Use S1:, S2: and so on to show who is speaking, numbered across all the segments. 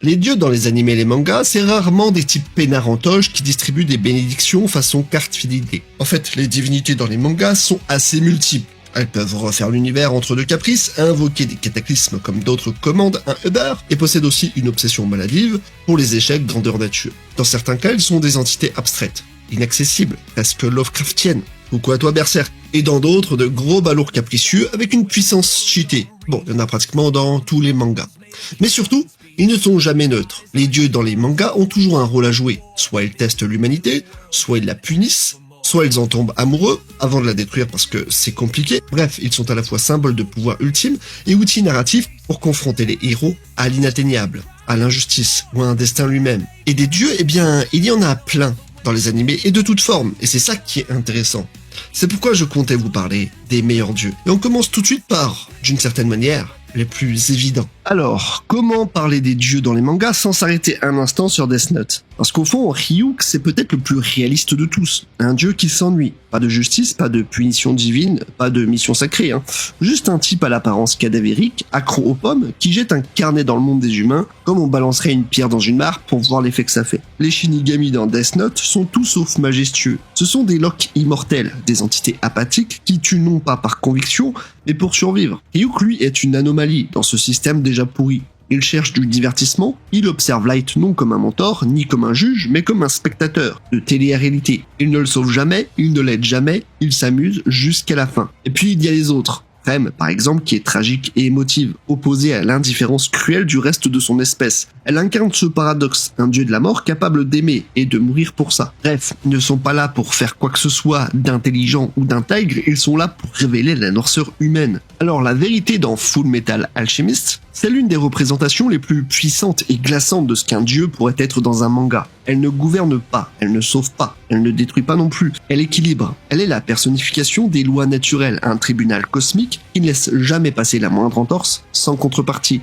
S1: Les dieux dans les animés et les mangas, c'est rarement des types peinards en toge qui distribuent des bénédictions façon carte fidélité. En fait, les divinités dans les mangas sont assez multiples. Elles peuvent refaire l'univers entre deux caprices, invoquer des cataclysmes comme d'autres commandent un Uber, et possèdent aussi une obsession maladive pour les échecs grandeur nature. Dans certains cas, elles sont des entités abstraites, inaccessibles, presque Lovecraftiennes. Coucou à toi Berserk. Et dans d'autres, de gros balourds capricieux avec une puissance cheatée. Bon, il y en a pratiquement dans tous les mangas. Mais surtout, ils ne sont jamais neutres. Les dieux dans les mangas ont toujours un rôle à jouer. Soit ils testent l'humanité, soit ils la punissent, soit ils en tombent amoureux avant de la détruire parce que c'est compliqué. Bref, ils sont à la fois symboles de pouvoir ultime et outils narratifs pour confronter les héros à l'inatteignable, à l'injustice ou à un destin lui-même. Et des dieux, eh bien, il y en a plein dans les animés et de toutes formes, et c'est ça qui est intéressant. C'est pourquoi je comptais vous parler des meilleurs dieux. Et on commence tout de suite par, d'une certaine manière, les plus évidents. Alors, comment parler des dieux dans les mangas sans s'arrêter un instant sur Death Note? Parce qu'au fond, Ryuk, c'est peut-être le plus réaliste de tous. Un dieu qui s'ennuie. Pas de justice, pas de punition divine, pas de mission sacrée, hein. Juste un type à l'apparence cadavérique, accro aux pommes, qui jette un carnet dans le monde des humains, comme on balancerait une pierre dans une mare pour voir l'effet que ça fait. Les Shinigami dans Death Note sont tout sauf majestueux. Ce sont des loques immortels, des entités apathiques qui tuent non pas par conviction, mais pour survivre. Ryuk, lui, est une anomalie dans ce système déjà pourri. Il cherche du divertissement, il observe Light non comme un mentor, ni comme un juge, mais comme un spectateur de télé-réalité. Il ne le sauve jamais, il ne l'aide jamais, il s'amuse jusqu'à la fin. Et puis il y a les autres. Rem, par exemple, qui est tragique et émotive, opposée à l'indifférence cruelle du reste de son espèce. Elle incarne ce paradoxe, un dieu de la mort capable d'aimer et de mourir pour ça. Bref, ils ne sont pas là pour faire quoi que ce soit d'intelligent ou d'intègre, ils sont là pour révéler la noirceur humaine. Alors la vérité dans Full Metal Alchemist, c'est l'une des représentations les plus puissantes et glaçantes de ce qu'un dieu pourrait être dans un manga. Elle ne gouverne pas, elle ne sauve pas, elle ne détruit pas non plus, elle équilibre. Elle est la personnification des lois naturelles, un tribunal cosmique qui ne laisse jamais passer la moindre entorse sans contrepartie.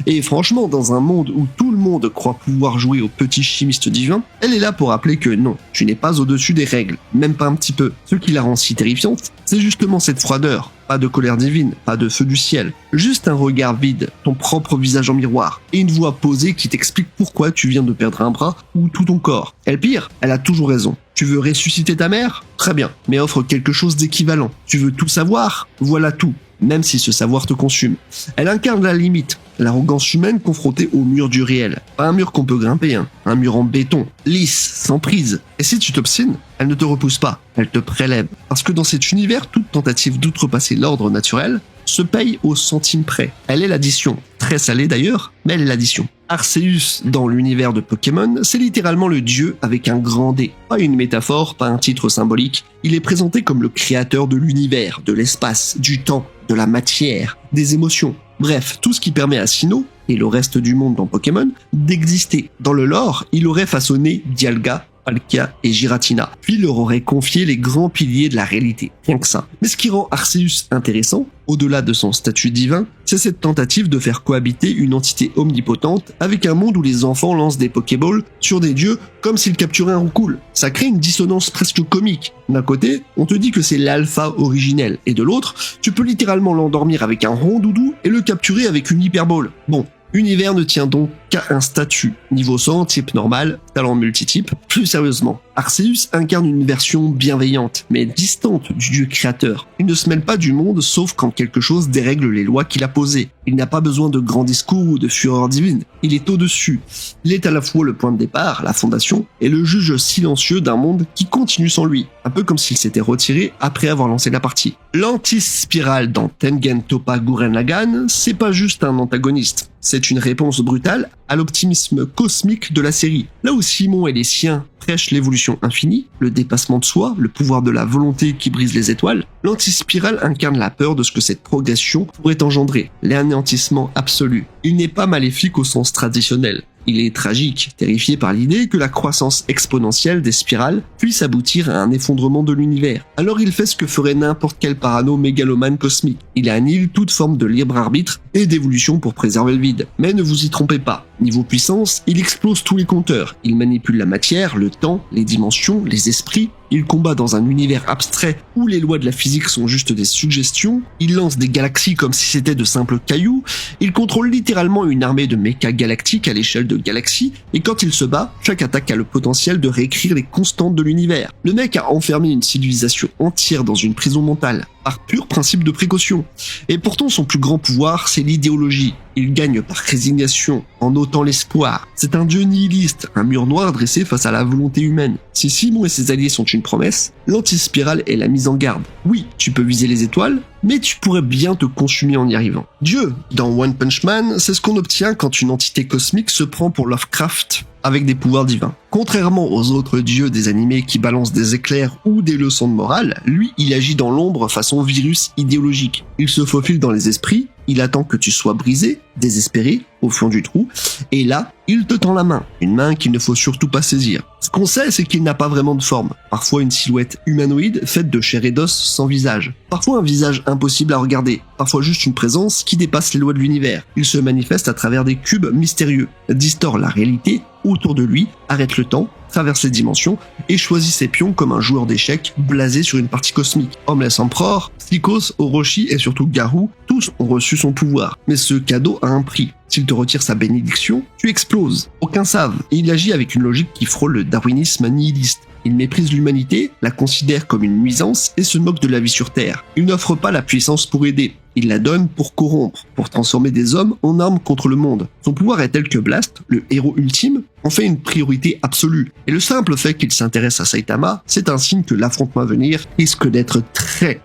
S1: Et franchement, dans un monde où tout le monde croit pouvoir jouer au petit chimiste divin, elle est là pour rappeler que non, tu n'es pas au-dessus des règles, même pas un petit peu. Ce qui la rend si terrifiante, c'est justement cette froideur. Pas de colère divine, pas de feu du ciel, juste un regard vide, ton propre visage en miroir, et une voix posée qui t'explique pourquoi tu viens de perdre un bras ou tout ton corps. Et le pire, elle a toujours raison. Tu veux ressusciter ta mère? Très bien, mais offre quelque chose d'équivalent. Tu veux tout savoir? Voilà tout, même si ce savoir te consume. Elle incarne la limite, l'arrogance humaine confrontée au mur du réel. Pas un mur qu'on peut grimper, hein. Un mur en béton, lisse, sans prise. Et si tu t'obstines, elle ne te repousse pas, elle te prélève. Parce que dans cet univers, toute tentative d'outrepasser l'ordre naturel se paye au centime près. Elle est l'addition. Très salée d'ailleurs, mais elle est l'addition. Arceus, dans l'univers de Pokémon, c'est littéralement le dieu avec un grand D. Pas une métaphore, pas un titre symbolique. Il est présenté comme le créateur de l'univers, de l'espace, du temps, de la matière, des émotions. Bref, tout ce qui permet à Sinnoh, et le reste du monde dans Pokémon, d'exister. Dans le lore, il aurait façonné Dialga, Palkia et Giratina, puis leur aurait confié les grands piliers de la réalité, rien que ça. Mais ce qui rend Arceus intéressant, au-delà de son statut divin, c'est cette tentative de faire cohabiter une entité omnipotente avec un monde où les enfants lancent des Pokéballs sur des dieux comme s'ils capturaient un roucoule. Ça crée une dissonance presque comique. D'un côté, on te dit que c'est l'alpha originel, et de l'autre, tu peux littéralement l'endormir avec un rond doudou et le capturer avec une hyperball. Bon. Univers ne tient donc qu'à un statut. Niveau 100, type normal, talent multitype. Plus sérieusement, Arceus incarne une version bienveillante, mais distante du dieu créateur. Il ne se mêle pas du monde sauf quand quelque chose dérègle les lois qu'il a posées. Il n'a pas besoin de grands discours ou de fureur divine. Il est au-dessus. Il est à la fois le point de départ, la fondation, et le juge silencieux d'un monde qui continue sans lui. Un peu comme s'il s'était retiré après avoir lancé la partie. L'anti-spirale dans Tengen Toppa Gurren Lagann, c'est pas juste un antagoniste. C'est une réponse brutale à l'optimisme cosmique de la série. Là où Simon et les siens prêchent l'évolution infinie, le dépassement de soi, le pouvoir de la volonté qui brise les étoiles, l'antispirale incarne la peur de ce que cette progression pourrait engendrer, l'anéantissement absolu. Il n'est pas maléfique au sens traditionnel. Il est tragique, terrifié par l'idée que la croissance exponentielle des spirales puisse aboutir à un effondrement de l'univers. Alors il fait ce que ferait n'importe quel parano mégalomane cosmique. Il annihile toute forme de libre arbitre et d'évolution pour préserver le vide. Mais ne vous y trompez pas, Niveau puissance, il explose tous les compteurs. Il manipule la matière, le temps, les dimensions, les esprits. Il combat dans un univers abstrait où les lois de la physique sont juste des suggestions. Il lance des galaxies comme si c'était de simples cailloux. Il contrôle littéralement une armée de mechas galactiques à l'échelle de galaxies. Et quand il se bat, chaque attaque a le potentiel de réécrire les constantes de l'univers. Le mec a enfermé une civilisation entière dans une prison mentale, par pur principe de précaution. Et pourtant son plus grand pouvoir, c'est l'idéologie. Il gagne par résignation, en ôtant l'espoir. C'est un dieu nihiliste, un mur noir dressé face à la volonté humaine. Si Simon et ses alliés sont une promesse, l'antispirale est la mise en garde. Oui, tu peux viser les étoiles, mais tu pourrais bien te consumer en y arrivant. Dieu, dans One Punch Man, c'est ce qu'on obtient quand une entité cosmique se prend pour Lovecraft avec des pouvoirs divins. Contrairement aux autres dieux des animés qui balancent des éclairs ou des leçons de morale, lui, il agit dans l'ombre façon virus idéologique. Il se faufile dans les esprits, il attend que tu sois brisé, désespéré, au fond du trou, et là, il te tend la main, une main qu'il ne faut surtout pas saisir. Ce qu'on sait, c'est qu'il n'a pas vraiment de forme. Parfois une silhouette humanoïde faite de chair et d'os sans visage. Parfois un visage impossible à regarder. Parfois juste une présence qui dépasse les lois de l'univers. Il se manifeste à travers des cubes mystérieux, distord la réalité autour de lui, arrête le temps, traverse les dimensions et choisit ses pions comme un joueur d'échecs blasé sur une partie cosmique. Homeless Emperor, Psychos, Orochi et surtout Garou, tous ont reçu son pouvoir. Mais ce cadeau a un prix. S'il te retire sa bénédiction, tu exploses. Aucun savent, et il agit avec une logique qui frôle le darwinisme nihiliste. Il méprise l'humanité, la considère comme une nuisance et se moque de la vie sur Terre. Il n'offre pas la puissance pour aider. Il la donne pour corrompre, pour transformer des hommes en armes contre le monde. Son pouvoir est tel que Blast, le héros ultime, en fait une priorité absolue. Et le simple fait qu'il s'intéresse à Saitama, c'est un signe que l'affrontement à venir risque d'être très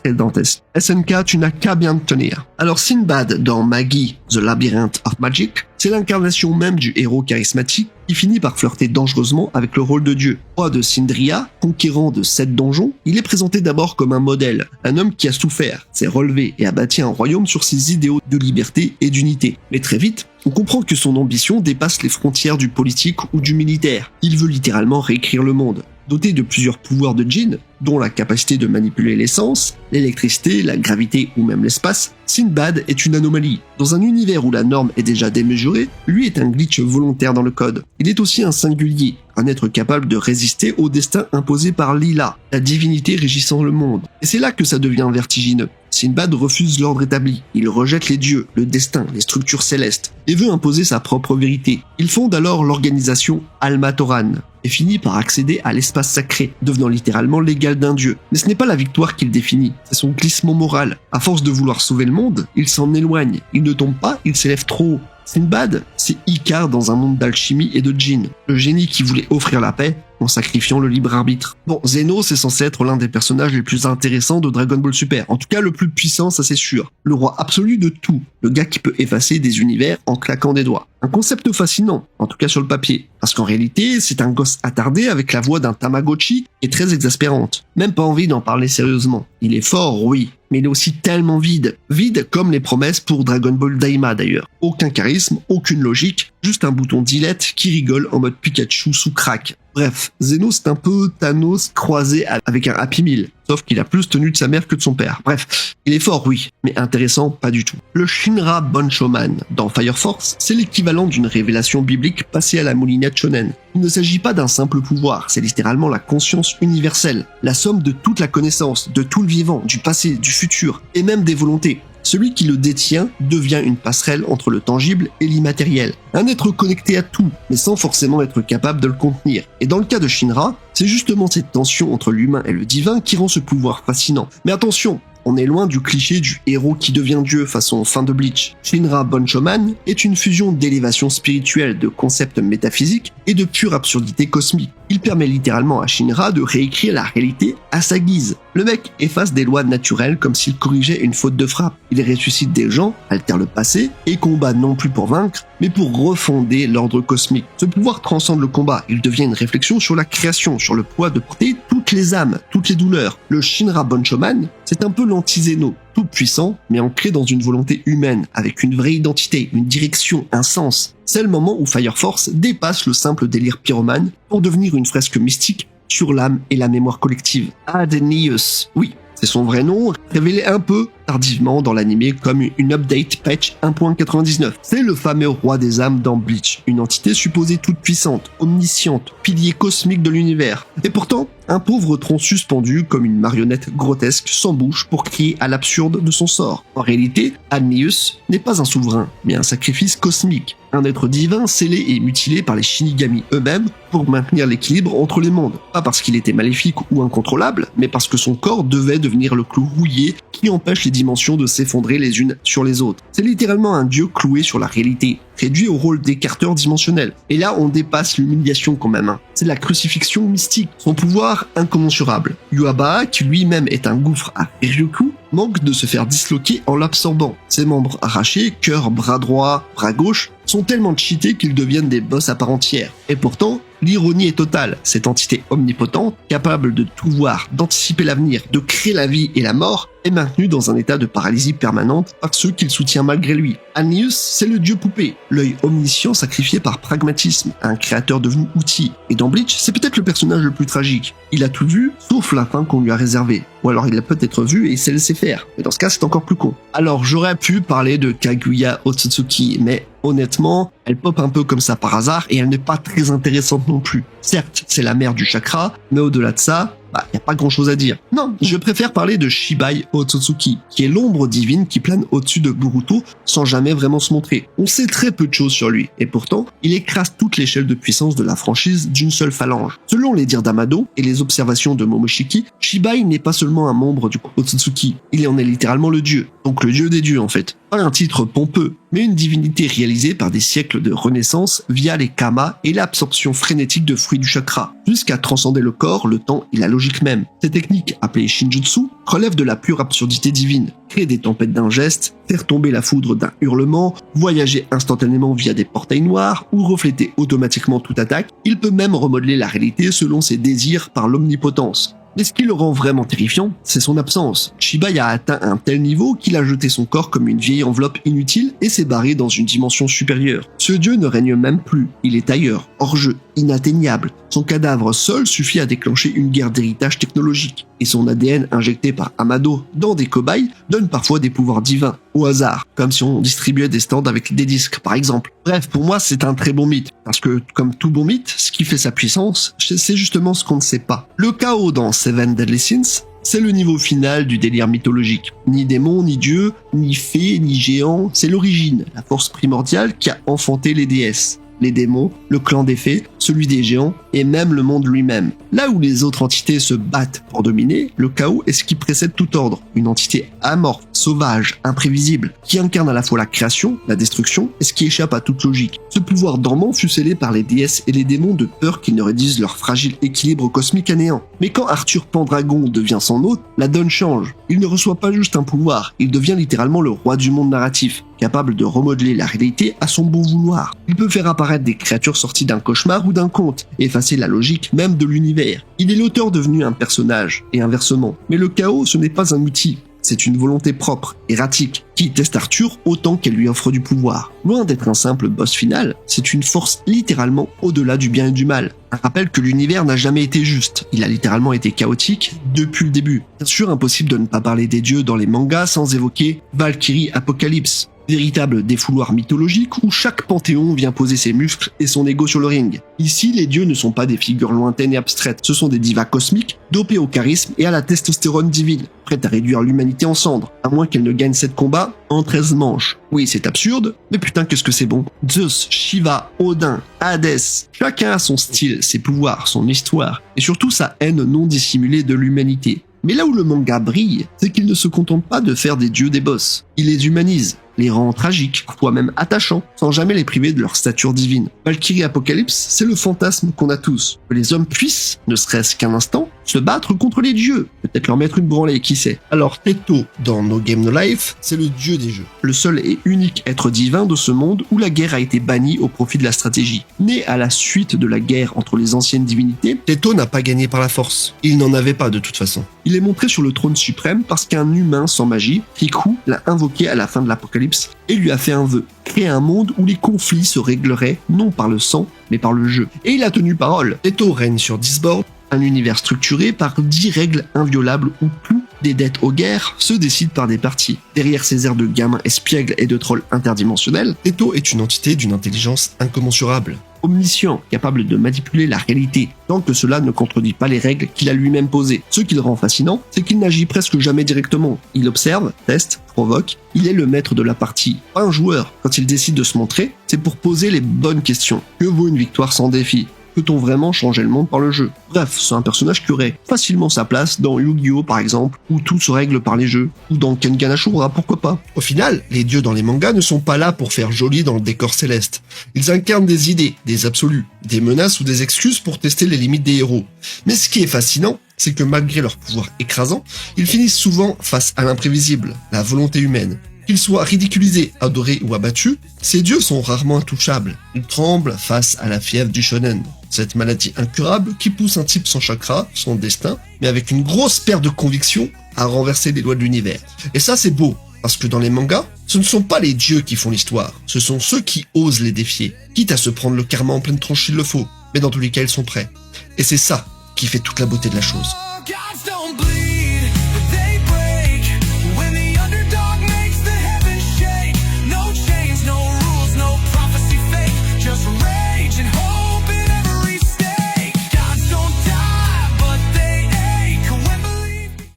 S1: dantesque. SNK, tu n'as qu'à bien te tenir. Alors Sinbad dans Magi, The Labyrinth of Magic, c'est l'incarnation même du héros charismatique qui finit par flirter dangereusement avec le rôle de dieu. Roi de Syndria, conquérant de 7 donjons, il est présenté d'abord comme un modèle, un homme qui a souffert, s'est relevé et a bâti un royaume sur ses idéaux de liberté et d'unité. Mais très vite, on comprend que son ambition dépasse les frontières du politique ou du militaire. Il veut littéralement réécrire le monde. Doté de plusieurs pouvoirs de djinn, dont la capacité de manipuler l'essence, l'électricité, la gravité ou même l'espace, Sinbad est une anomalie. Dans un univers où la norme est déjà démesurée, lui est un glitch volontaire dans le code. Il est aussi un singulier, un être capable de résister au destin imposé par Lila, la divinité régissant le monde. Et c'est là que ça devient vertigineux. Sinbad refuse l'ordre établi, il rejette les dieux, le destin, les structures célestes, et veut imposer sa propre vérité. Il fonde alors l'organisation Almatoran, et finit par accéder à l'espace sacré, devenant littéralement l'égal d'un dieu. Mais ce n'est pas la victoire qu'il définit, c'est son glissement moral. À force de vouloir sauver le monde, il s'en éloigne, il ne tombe pas, il s'élève trop haut. Sinbad, c'est Icare dans un monde d'alchimie et de djinn, le génie qui voulait offrir la paix en sacrifiant le libre arbitre. Bon, Zeno, c'est censé être l'un des personnages les plus intéressants de Dragon Ball Super, en tout cas le plus puissant, ça c'est sûr. Le roi absolu de tout, le gars qui peut effacer des univers en claquant des doigts. Un concept fascinant, en tout cas sur le papier, parce qu'en réalité, c'est un gosse attardé avec la voix d'un Tamagotchi et très exaspérante. Même pas envie d'en parler sérieusement. Il est fort, oui, mais il est aussi tellement vide. Vide comme les promesses pour Dragon Ball Daima d'ailleurs. Aucun charisme, aucune logique, juste un bouton dilette qui rigole en mode Pikachu sous crack. Bref, Zeno c'est un peu Thanos croisé avec un Happy Meal, sauf qu'il a plus tenu de sa mère que de son père. Bref, il est fort oui, mais intéressant pas du tout. Le Shinra Bonshoman dans Fire Force, c'est l'équivalent d'une révélation biblique passée à la moulinette shonen. Il ne s'agit pas d'un simple pouvoir, c'est littéralement la conscience universelle, la somme de toute la connaissance, de tout le vivant, du passé, du futur, et même des volontés. Celui qui le détient devient une passerelle entre le tangible et l'immatériel. Un être connecté à tout, mais sans forcément être capable de le contenir. Et dans le cas de Shinra, c'est justement cette tension entre l'humain et le divin qui rend ce pouvoir fascinant. Mais attention, on est loin du cliché du héros qui devient dieu façon fin de Bleach. Shinra Bonshoman est une fusion d'élévation spirituelle, de concepts métaphysiques et de pure absurdité cosmique. Il permet littéralement à Shinra de réécrire la réalité à sa guise. Le mec efface des lois naturelles comme s'il corrigeait une faute de frappe. Il ressuscite des gens, altère le passé et combat non plus pour vaincre, mais pour refonder l'ordre cosmique. Ce pouvoir transcende le combat, il devient une réflexion sur la création, sur le poids de porter toutes les âmes, toutes les douleurs. Le Shinra Bonshoman, c'est un peu l'anti-Zeno, tout puissant, mais ancré dans une volonté humaine, avec une vraie identité, une direction, un sens. C'est le moment où Fire Force dépasse le simple délire pyromane pour devenir une fresque mystique sur l'âme et la mémoire collective. Adenius, oui, c'est son vrai nom, révélé un peu tardivement dans l'anime comme une update patch 1.99. C'est le fameux roi des âmes dans Bleach, une entité supposée toute puissante, omnisciente, pilier cosmique de l'univers. Et pourtant, un pauvre tronc suspendu comme une marionnette grotesque sans bouche pour crier à l'absurde de son sort. En réalité, Admeus n'est pas un souverain, mais un sacrifice cosmique. Un être divin scellé et mutilé par les Shinigami eux-mêmes pour maintenir l'équilibre entre les mondes. Pas parce qu'il était maléfique ou incontrôlable, mais parce que son corps devait devenir le clou rouillé qui empêche les dimensions de s'effondrer les unes sur les autres. C'est littéralement un dieu cloué sur la réalité, réduit au rôle d'écarteur dimensionnel. Et là, on dépasse l'humiliation quand même. C'est la crucifixion mystique. Son pouvoir incommensurable. Yubaba, qui lui-même est un gouffre à Ryuku, manque de se faire disloquer en l'absorbant. Ses membres arrachés, cœur, bras droit, bras gauche, sont tellement cheatés qu'ils deviennent des boss à part entière. Et pourtant, l'ironie est totale. Cette entité omnipotente, capable de tout voir, d'anticiper l'avenir, de créer la vie et la mort, est maintenue dans un état de paralysie permanente par ceux qu'il soutient malgré lui. Annius, c'est le dieu poupée, l'œil omniscient sacrifié par pragmatisme, un créateur devenu outil. Et dans Bleach, c'est peut-être le personnage le plus tragique. Il a tout vu, sauf la fin qu'on lui a réservée. Ou alors il l'a peut-être vu et il s'est laissé faire. Mais dans ce cas, c'est encore plus con. Alors, j'aurais pu parler de Kaguya Otsutsuki, mais honnêtement, elle pop un peu comme ça par hasard et elle n'est pas très intéressante non plus. Certes, c'est la mère du chakra, mais au-delà de ça, y a pas grand chose à dire. Non, je préfère parler de Shibai Otsutsuki, qui est l'ombre divine qui plane au-dessus de Boruto sans jamais vraiment se montrer. On sait très peu de choses sur lui, et pourtant, il écrase toute l'échelle de puissance de la franchise d'une seule phalange. Selon les dires d'Amado et les observations de Momoshiki, Shibai n'est pas seulement un membre du Otsutsuki, il en est littéralement le dieu. Donc le dieu des dieux en fait. Pas un titre pompeux, mais une divinité réalisée par des siècles de renaissance via les kamas et l'absorption frénétique de fruits du chakra, jusqu'à transcender le corps, le temps et la logique même. Ces techniques, appelées Shinjutsu, relèvent de la pure absurdité divine. Créer des tempêtes d'un geste, faire tomber la foudre d'un hurlement, voyager instantanément via des portails noirs ou refléter automatiquement toute attaque, il peut même remodeler la réalité selon ses désirs par l'omnipotence. Mais ce qui le rend vraiment terrifiant, c'est son absence. Shibai a atteint un tel niveau qu'il a jeté son corps comme une vieille enveloppe inutile et s'est barré dans une dimension supérieure. Ce dieu ne règne même plus, il est ailleurs, hors jeu, inatteignable. Son cadavre seul suffit à déclencher une guerre d'héritage technologique, et son ADN injecté par Amado dans des cobayes donne parfois des pouvoirs divins, au hasard, comme si on distribuait des stands avec des disques par exemple. Bref, pour moi c'est un très bon mythe, parce que comme tout bon mythe, ce qui fait sa puissance, c'est justement ce qu'on ne sait pas. Le chaos dans Seven Deadly Sins, c'est le niveau final du délire mythologique. Ni démon, ni dieu, ni fée, ni géant, c'est l'origine, la force primordiale qui a enfanté les déesses. Les démons, le clan des fées, celui des géants, et même le monde lui-même. Là où les autres entités se battent pour dominer, le chaos est ce qui précède tout ordre. Une entité amorphe, sauvage, imprévisible, qui incarne à la fois la création, la destruction, et ce qui échappe à toute logique. Ce pouvoir dormant fut scellé par les déesses et les démons de peur qu'ils ne réduisent leur fragile équilibre cosmique à néant. Mais quand Arthur Pendragon devient son hôte, la donne change. Il ne reçoit pas juste un pouvoir, il devient littéralement le roi du monde narratif, capable de remodeler la réalité à son bon vouloir. Il peut faire apparaître des créatures sorties d'un cauchemar ou d'un conte, effacer la logique même de l'univers. Il est l'auteur devenu un personnage, et inversement. Mais le chaos, ce n'est pas un outil. C'est une volonté propre, erratique, qui teste Arthur autant qu'elle lui offre du pouvoir. Loin d'être un simple boss final, c'est une force littéralement au-delà du bien et du mal. Un rappel que l'univers n'a jamais été juste, il a littéralement été chaotique depuis le début. Bien sûr, impossible de ne pas parler des dieux dans les mangas sans évoquer Valkyrie Apocalypse. Véritable défouloir mythologique où chaque panthéon vient poser ses muscles et son ego sur le ring. Ici, les dieux ne sont pas des figures lointaines et abstraites, ce sont des divas cosmiques, dopées au charisme et à la testostérone divine, prêtes à réduire l'humanité en cendres, à moins qu'elle ne gagne 7 combats en 13 manches. Oui, c'est absurde, mais putain qu'est-ce que c'est bon. Zeus, Shiva, Odin, Hadès, chacun a son style, ses pouvoirs, son histoire, et surtout sa haine non dissimulée de l'humanité. Mais là où le manga brille, c'est qu'il ne se contente pas de faire des dieux des boss. Il les humanise, les rend tragiques, parfois même attachants, sans jamais les priver de leur stature divine. Valkyrie Apocalypse, c'est le fantasme qu'on a tous. Que les hommes puissent, ne serait-ce qu'un instant, se battre contre les dieux. Peut-être leur mettre une branlée, qui sait. Alors Teto, dans No Game No Life, c'est le dieu des jeux. Le seul et unique être divin de ce monde où la guerre a été bannie au profit de la stratégie. Né à la suite de la guerre entre les anciennes divinités, Teto n'a pas gagné par la force. Il n'en avait pas de toute façon. Il est montré sur le trône suprême parce qu'un humain sans magie, Riku, l'a invoqué à la fin de l'Apocalypse et lui a fait un vœu. Créer un monde où les conflits se régleraient non par le sang, mais par le jeu. Et il a tenu parole. Teto règne sur Disboard, un univers structuré par 10 règles inviolables où tout Des dettes aux guerres se décident par des parties. Derrière ces airs de gamins espiègles et de trolls interdimensionnels, Leto est une entité d'une intelligence incommensurable. Omniscient, capable de manipuler la réalité, tant que cela ne contredit pas les règles qu'il a lui-même posées. Ce qui le rend fascinant, c'est qu'il n'agit presque jamais directement. Il observe, teste, provoque, il est le maître de la partie, pas un joueur. Quand il décide de se montrer, c'est pour poser les bonnes questions. Que vaut une victoire sans défi ? Peut-on vraiment changer le monde par le jeu ? Bref, c'est un personnage qui aurait facilement sa place dans Yu-Gi-Oh par exemple, où tout se règle par les jeux, ou dans Kengan Ashura, pourquoi pas. Au final, les dieux dans les mangas ne sont pas là pour faire joli dans le décor céleste. Ils incarnent des idées, des absolus, des menaces ou des excuses pour tester les limites des héros. Mais ce qui est fascinant, c'est que malgré leur pouvoir écrasant, ils finissent souvent face à l'imprévisible, la volonté humaine. Qu'ils soient ridiculisés, adorés ou abattus, ces dieux sont rarement intouchables. Ils tremblent face à la fièvre du shonen. Cette maladie incurable qui pousse un type sans chakra, son destin, mais avec une grosse paire de conviction, à renverser les lois de l'univers. Et ça c'est beau, parce que dans les mangas, ce ne sont pas les dieux qui font l'histoire, ce sont ceux qui osent les défier, quitte à se prendre le karma en pleine tronche s'il le faut, mais dans tous les cas ils sont prêts. Et c'est ça qui fait toute la beauté de la chose.